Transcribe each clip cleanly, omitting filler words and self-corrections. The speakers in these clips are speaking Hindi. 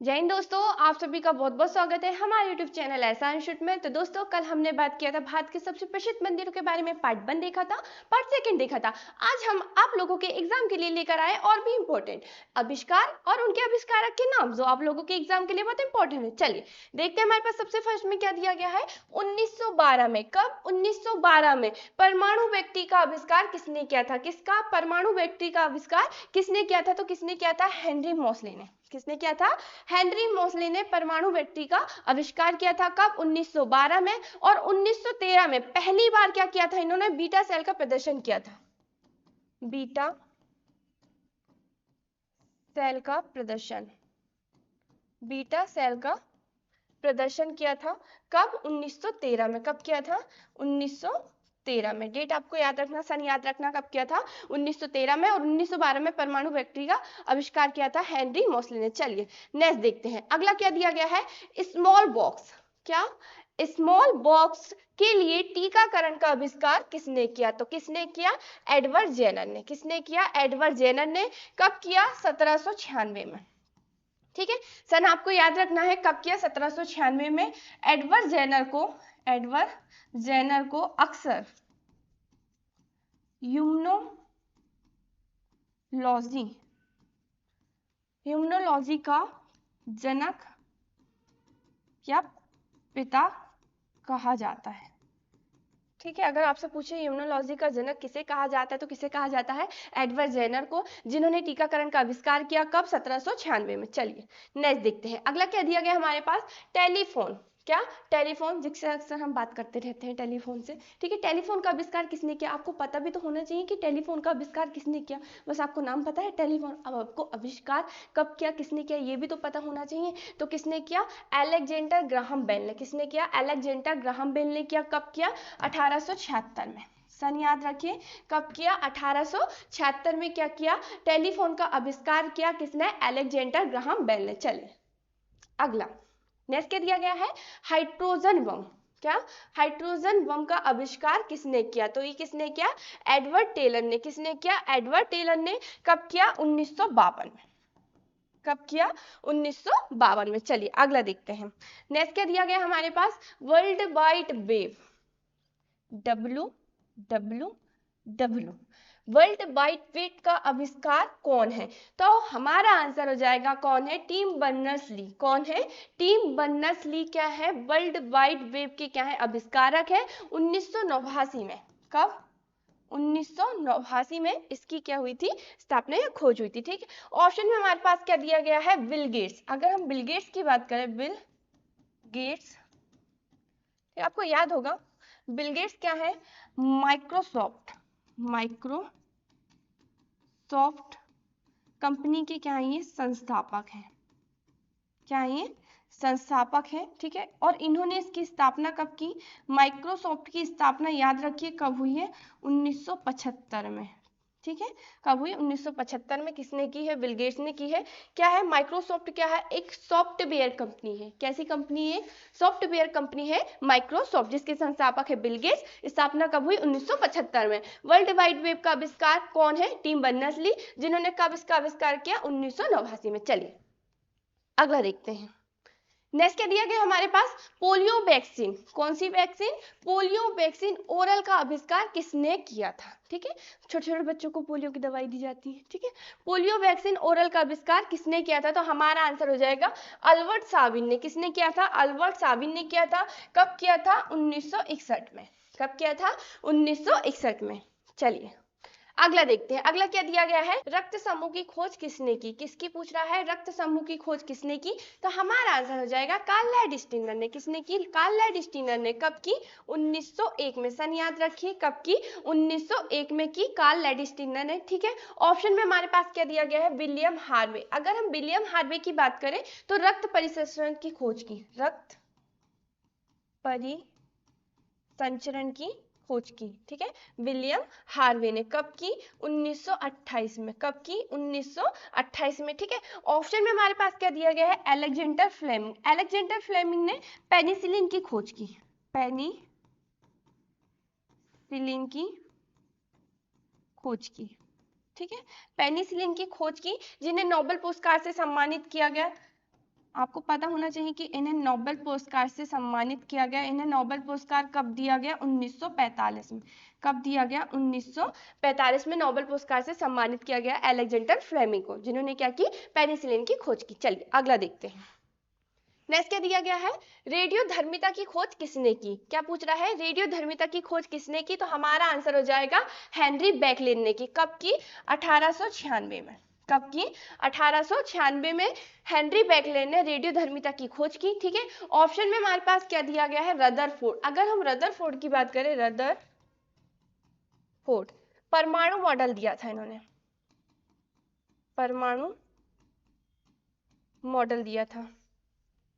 जय हिंद दोस्तों, आप सभी का बहुत बहुत स्वागत है हमारे यूट्यूब चैनल ऐसा इंस्टीट्यूट में। तो दोस्तों, कल हमने बात किया था भारत के सबसे प्रसिद्ध मंदिरों के बारे में। पार्ट 1 देखा था, पार्ट 2 देखा था। आज हम आप लोगों के एग्जाम के लिए लेकर आए और भी इंपॉर्टेंट आविष्कार और उनके आविष्कारक के नाम, जो आप लोगों के एग्जाम के लिए बहुत इंपॉर्टेंट है। चलिए देखते हैं हमारे पास सबसे फर्स्ट में क्या दिया गया है। 1912 में, कब? 1912 में परमाणु व्यक्ति का आविष्कार किसने किया था? किसका? परमाणु व्यक्ति का आविष्कार किसने किया था? तो किसने किया था? हेनरी मोसले ने। किसने किया था? हेनरी मोसले ने परमाणु बैटरी का आविष्कार किया था। कब? 1912 में। और 1913 में पहली बार क्या किया था इन्होंने? बीटा सेल का प्रदर्शन किया था। बीटा सेल का प्रदर्शन, बीटा सेल का प्रदर्शन किया था। कब? 1913 में। कब किया था? 1913 में। डेट आपको याद रखना, सन याद रखना, कब किया था? 1913 में। और 1912 में परमाणु बैटरी का आविष्कार किया था हेनरी मोसले ने। चलिए नेक्स्ट देखते हैं, अगला क्या दिया गया है। स्मॉल बॉक्स, क्या? स्मॉल बॉक्स के लिए टीकाकरण का आविष्कार किसने किया? तो किसने किया? एडवर्ड जेनर ने। किसने किया? एडवर्ड जेनर ने। कब किया? 1796 में। ठीक है, सन आपको याद रखना है कब किया? 1796 में। एडवर्ड जेनर को अक्सर ह्यूमनोलॉजी का जनक या पिता कहा जाता है। ठीक है, अगर आपसे पूछे इम्यूनोलॉजी का जनक किसे कहा जाता है तो किसे कहा जाता है? एडवर्ड जेनर को, जिन्होंने टीकाकरण का आविष्कार किया। कब? 1796 में। चलिए नेक्स्ट देखते हैं, अगला क्या दिया गया हमारे पास। टेलीफोन, क्या? टेलीफोन, जिससे अक्सर हम बात करते रहते हैं टेलीफोन से। ठीक है, टेलीफोन का आविष्कार किसने किया? आपको पता भी तो होना चाहिए कि टेलीफोन का आविष्कार किसने किया। बस आपको नाम पता है टेलीफोन, अब आपको आविष्कार कब किया, किसने किया, ये भी तो पता होना चाहिए। तो किसने किया? अलेक्जेंडर ग्राहम बेल ने। किसने किया? अलेक्जेंडर ग्राहम बेल ने किया। कब किया? 1876 में। सन याद रखिए, कब किया? 1876 में क्या किया? टेलीफोन का आविष्कार किया। किसने? अलेक्जेंडर ग्राहम बेल ने। चलिए अगला नेक्स्ट क्या दिया गया है। हाइड्रोजन बम, क्या? हाइड्रोजन बम का आविष्कार किसने किया? तो ये किसने किया? एडवर्ड टेलर ने। किसने किया? एडवर्ड टेलर ने। कब किया? 1952 में। कब किया? 1952 में। चलिए अगला देखते हैं, नेक्स्ट क्या दिया गया हमारे पास। World wide web, WWW, world wide web का आविष्कार कौन है? तो हमारा आंसर हो जाएगा कौन है? Tim Berners Lee. कौन है? टिम बर्नर्स ली क्या है? वर्ल्ड वाइड वेब के क्या है? आविष्कारक है। 1989 में। कब? 1989 में इसकी क्या हुई थी? स्थापना या खोज हुई थी। ठीक है, ऑप्शन में हमारे पास क्या दिया गया है? Bill Gates. अगर हम बिल गेट्स की बात करें, बिल गेट्स, आपको याद होगा बिल गेट्स क्या है? माइक्रोसॉफ्ट कंपनी के क्या है? ये संस्थापक हैं। क्या है ये? संस्थापक है। ठीक है, और इन्होंने इसकी स्थापना कब की? माइक्रोसॉफ्ट की स्थापना याद रखिए कब हुई है? 1975 में। ठीक है, कब हुई? 1975 में। किसने की है? बिल गेट्स ने की है। क्या है माइक्रोसॉफ्ट? क्या है? एक सॉफ्टवेयर कंपनी है। कैसी कंपनी है? सॉफ्टवेयर कंपनी है माइक्रोसॉफ्ट, जिसके संस्थापक है बिल गेट्स। स्थापना कब हुई? 1975 में। वर्ल्ड वाइड वेब का आविष्कार कौन है? टिम बर्नर्स ली, जिन्होंने कब इसका आविष्कार किया? 1989 में। चलिए अगला देखते हैं, नेक्स्ट क्या दिया गया हमारे पास। Polio vaccine. कौन सी वैक्सीन? पोलियो वैक्सीन ओरल का आविष्कार किसने किया था? ठीक है, छोटे छोटे बच्चों को पोलियो की दवाई दी जाती है। ठीक है, पोलियो वैक्सीन ओरल का आविष्कार किसने किया था? तो हमारा आंसर हो जाएगा अल्बर्ट साबिन ने। किसने किया था? अल्बर्ट साबिन ने किया था। कब किया था? 1961 में। कब किया था? 1961 में। चलिए अगला देखते हैं, अगला क्या दिया गया है। रक्त समूह की खोज किसने की? किसकी पूछ रहा है? रक्त समूह की खोज किसने की? तो हमारा आंसर हो जाएगा कार्ल लैंडस्टीनर ने। किसने की? कार्ल लैंडस्टीनर ने। कब की? 1901 में। सन याद रखिए कब की? 1901 में की कार्ल लैंडस्टीनर ने। ठीक है, ऑप्शन में हमारे पास क्या दिया गया है? William Harvey. अगर हम विलियम हार्वे की बात करें तो रक्त परिसंचरण की खोज की, रक्त परिसंचरण की खोज की। ठीक है, विलियम हार्वे ने। कब की? 1928 में। कब की? 1928 में। ठीक है, ऑप्शन में हमारे पास क्या दिया गया है? Alexander Fleming. अलेक्जेंडर फ्लेमिंग ने पेनिसिलिन की खोज की, पेनिसिलिन की खोज की। ठीक है, पेनिसिलिन की खोज की, जिन्हें नोबेल पुरस्कार से सम्मानित किया गया। आपको पता होना चाहिए कि इन्हें नोबेल पुरस्कार से सम्मानित किया गया। इन्हें नोबेल पुरस्कार कब दिया गया? 1945 में। कब दिया गया? 1945 में नोबेल पुरस्कार से सम्मानित किया गया अलेक्जेंडर फ्लेमिंग को, जिन्होंने क्या की? पेनिसिलिन की खोज की। चलिए अगला देखते हैं। नेक्स्ट क्या दिया गया है? रेडियो धर्मिता की खोज किसने की? क्या पूछ रहा है? रेडियो धर्मिता की खोज किसने की? तो हमारा आंसर हो जाएगा हेनरी बेकलेन ने की। कब की? 1896 में। कब की? 1896 में हेनरी बेकलेन ने रेडियो धर्मिता की खोज की। ठीक है, ऑप्शन में हमारे पास क्या दिया गया है? रदरफोर्ड। अगर हम रदरफोर्ड की बात करें, रदरफोर्ड परमाणु मॉडल दिया था इन्होंने, परमाणु मॉडल दिया था।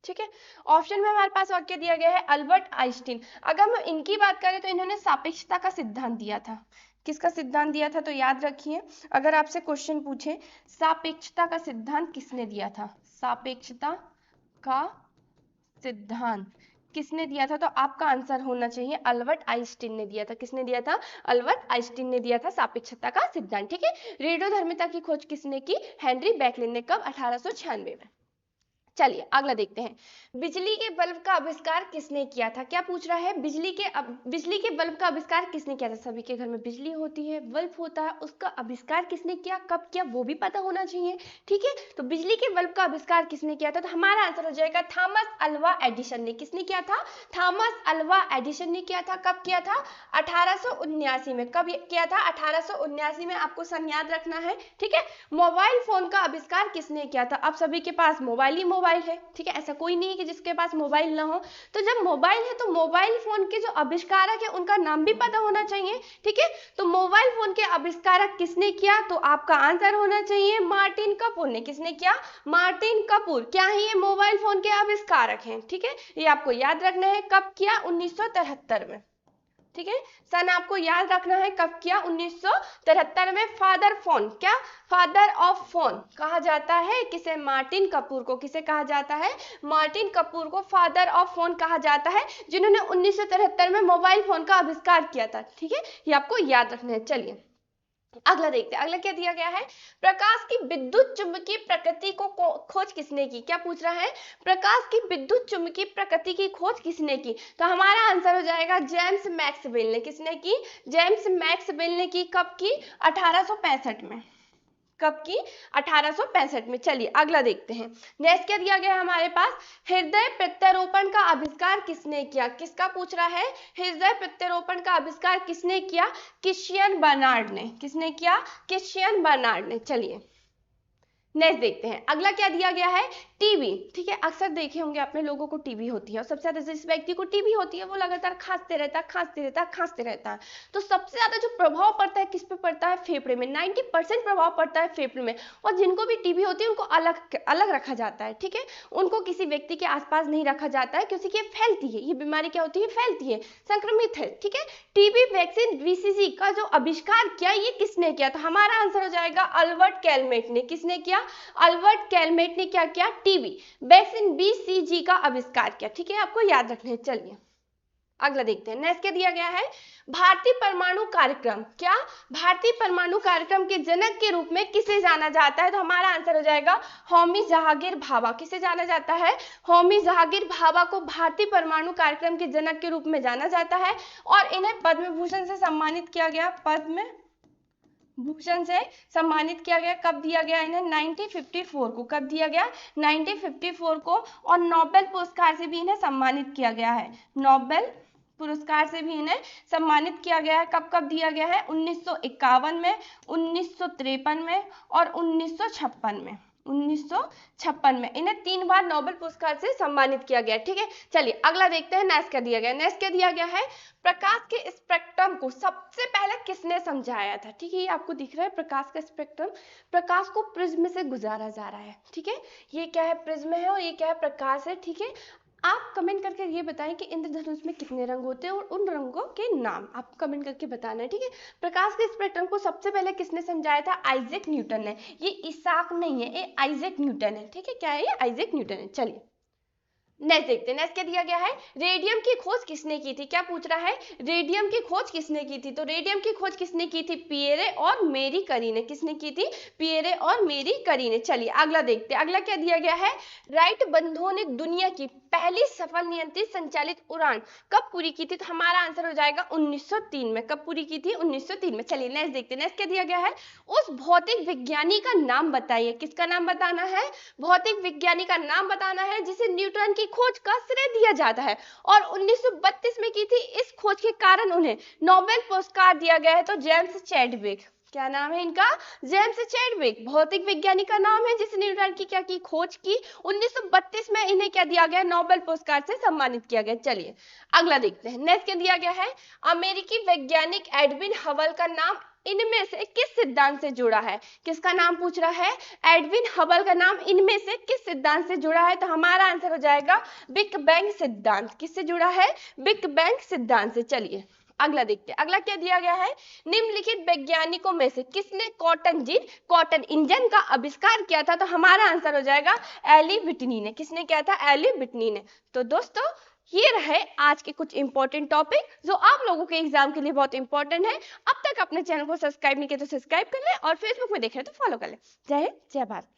ठीक है, ऑप्शन में हमारे पास और क्या दिया गया है? Albert Einstein. अगर हम इनकी बात करें तो इन्होंने सापेक्षता का सिद्धांत दिया था। किसका सिद्धांत दिया था? तो याद रखिए, अगर आपसे क्वेश्चन पूछे सापेक्षता का सिद्धांत किसने दिया था, सापेक्षता का सिद्धांत किसने दिया था, तो आपका आंसर होना चाहिए अल्बर्ट आइंस्टीन ने दिया था। किसने दिया था? अल्बर्ट आइंस्टीन ने दिया था सापेक्षता का सिद्धांत। ठीक है, रेडियोधर्मिता की खोज किसने की? हेनरी बेकलेन ने। कब? 1896 में। चलिए अगला देखते हैं। बिजली के बल्ब का आविष्कार किसने किया था? क्या पूछ रहा है? बिजली के बल्ब का आविष्कार किसने किया था? सभी के घर में बिजली होती है, बल्ब होता है, उसका आविष्कार किसने किया, कब किया, वो भी पता होना चाहिए। ठीक है, तो बिजली के बल्ब का आविष्कार किसने किया था? तो हमारा आंसर हो जाएगा थॉमस अल्वा एडिसन ने। किसने किया था? थॉमस अल्वा एडिसन ने किया था। कब किया था? 1879 में। कब किया था? 1879 में। आपको सन याद रखना है। ठीक है, मोबाइल फोन का आविष्कार किसने किया था? अब सभी के पास मोबाइल ही मोबाइल है। ठीक है, ऐसा कोई नहीं है कि जिसके पास मोबाइल ना हो। तो जब मोबाइल है तो मोबाइल फोन के जो आविष्कारक है उनका नाम भी पता होना चाहिए। ठीक है, तो मोबाइल फोन के आविष्कारक किसने किया? तो आपका आंसर होना चाहिए मार्टिन कपूर ने। किसने किया? मार्टिन कपूर। क्या है? ये मोबाइल फोन के आविष्कारक हैं। ठीक है, ये आपको याद रखना है। कब किया? 1973 में। ठीक है, सन आपको याद रखना है कब किया? 1973 में। फादर फोन, क्या? फादर ऑफ फोन कहा जाता है किसे? मार्टिन कपूर को। किसे कहा जाता है? मार्टिन कपूर को फादर ऑफ फोन कहा जाता है, जिन्होंने 1973 में मोबाइल फोन का आविष्कार किया था। ठीक है, ये आपको याद रखना है। चलिए अगला देखते हैं। अगला क्या दिया गया है? प्रकाश की विद्युत चुंबकीय प्रकृति को खोज किसने की? क्या पूछ रहा है? प्रकाश की विद्युत चुंबकीय प्रकृति की खोज किसने की? तो हमारा आंसर हो जाएगा जेम्स मैक्सवेल ने। किसने की? जेम्स मैक्सवेल ने की। कब की? 1865 में। कब की? 1865 में। चलिए अगला देखते हैं। नेक्स्ट क्या दिया गया है हमारे पास? हृदय प्रत्यारोपण का आविष्कार किसने किया? किसका पूछ रहा है? हृदय प्रत्यारोपण का आविष्कार किसने किया? क्रिश्चियन बर्नार्ड ने। किसने किया? क्रिश्चियन बर्नार्ड ने। चलिए नेक्स्ट देखते हैं। अगला क्या दिया गया है? टीबी। ठीक है, अक्सर देखे होंगे आपने लोगों को टीबी होती है, और सबसे ज्यादा जिस व्यक्ति को टीबी होती है वो लगातार खांसते रहता है, खांसते रहता है, खांसते रहता है। तो सबसे ज्यादा जो प्रभाव पड़ता है किस पे पड़ता है? फेफड़े में। 90% प्रभाव पड़ता है फेफड़े में। और जिनको भी टीबी होती है उनको अलग अलग रखा जाता है। ठीक है, उनको किसी व्यक्ति के आसपास नहीं रखा जाता है, क्योंकि ये फैलती है। ये बीमारी क्या होती है? फैलती है, संक्रमित है। ठीक है, टीबी वैक्सीन बीसीजी का जो आविष्कार किया ये किसने किया? तो हमारा आंसर हो जाएगा अल्बर्ट कैलमेट ने। किसने किया? अल्बर्ट कैलमेट ने क्या किया? टीबी वैक्सीन बीसीजी का आविष्कार किया। ठीक है, आपको याद रखना है। चलिए अगला देखते हैं। नेक्स्ट क्या दिया गया है? भारतीय परमाणु कार्यक्रम। क्या? भारतीय परमाणु कार्यक्रम के जनक के रूप में किसे जाना जाता है? तो हमारा आंसर हो जाएगा होमी जहांगीर भाभा। किसे जाना जाता है? होमी जहांगीर भाभा को भारतीय परमाणु कार्यक्रम के जनक के रूप में जाना जाता है, और इन्हें पद्म भूषण से सम्मानित किया गया। पद्म भूषण से सम्मानित किया गया। कब दिया गया इन्हें? 1954 को। कब दिया गया? 1954 को। और नोबेल पुरस्कार से भी इन्हें सम्मानित किया गया है। नोबेल पुरस्कार से भी इन्हें सम्मानित किया गया है। कब कब दिया गया है? 1951 में, 1953 में और 1956 में। 1956 में इन्हें 3 बार नोबेल पुरस्कार से सम्मानित किया गया। ठीक है, चलिए अगला देखते हैं। नेक्स्ट क्या दिया गया? नेक्स्ट क्या दिया गया है? प्रकाश के स्पेक्ट्रम को सबसे पहले किसने समझाया था? ठीक है, ये आपको दिख रहा है प्रकाश का स्पेक्ट्रम। प्रकाश को प्रिज्म से गुजारा जा रहा है। ठीक है, ये क्या है? प्रिज्म है, और ये क्या है? प्रकाश है। ठीक है, आप कमेंट करके ये बताएं कि इंद्रधनुष में कितने रंग होते हैं और उन रंगों के नाम आपको कमेंट करके बताना है। ठीक है, प्रकाश के स्पेक्ट्रम को सबसे पहले किसने समझाया था? आइजैक न्यूटन ने। ये इसाक नहीं है, ये आइजैक न्यूटन है। ठीक है, क्या है? ये आइजैक न्यूटन है। चलिए नेक्स्ट देखते हैं, नेक्स्ट क्या दिया गया है, रेडियम की खोज किसने की थी। क्या पूछ रहा है, रेडियम की खोज किसने की थी। तो रेडियम की खोज किसने की थी, पिएरे और मेरी करी ने। किसने की थी, पिएरे और मेरी करी ने। चलिए अगला देखते हैं, अगला क्या दिया गया है, राइट बंधुओं ने दुनिया की पहली सफल नियंत्रित संचालित उड़ान कब पूरी की थी। तो हमारा आंसर हो जाएगा 1903 में। कब पूरी की थी, 1903 में। चलिए नेक्स्ट देखते हैं, नेक्स्ट क्या दिया गया है, उस भौतिक विज्ञानी का नाम बताइए। किसका नाम बताना है, भौतिक विज्ञानी का नाम बताना है जिसे न्यूटन की खोज का श्रेय दिया जाता है और 1932 में की थी। इस खोज के कारण उन्हें नोबेल पुरस्कार दिया गया है। तो जेम्स चैडविक, क्या नाम है इनका, जेम्स चैडविक, भौतिक विज्ञानी का नाम है जिसने न्यूटन की क्या की, खोज की। 1932 में इन्हें क्या दिया गया, नोबेल पुरस्कार से सम्मानित किया गया। चलिए अगला देखते हैं, नेक्स्ट क्या दिया गया है, अमेरिकी वैज्ञानिक एडविन हबल का नाम इनमें से किस सिद्धांत से जुड़ा है। किसका नाम पूछ रहा है, एडविन हबल का नाम इनमें से किस सिद्धांत से जुड़ा है। तो हमारा आंसर हो जाएगा बिग बैंग सिद्धांत। किससे जुड़ा है, बिग बैंग सिद्धांत से। चलिए अगला देखते हैं, अगला क्या दिया गया है, निम्नलिखित वैज्ञानिकों में से किसने कॉटन इंजन का आविष्कार किया था। तो हमारा आंसर हो जाएगा एली व्हिटनी ने। किसने किया था, एली व्हिटनी ने। तो दोस्तों ये रहे आज के कुछ इंपॉर्टेंट टॉपिक जो आप लोगों के एग्जाम के लिए बहुत इंपॉर्टेंट है। अब तक अपने चैनल को सब्सक्राइब नहीं किया तो सब्सक्राइब कर ले और फेसबुक में देख रहे तो फॉलो कर ले। जय हिंद, जय भारत।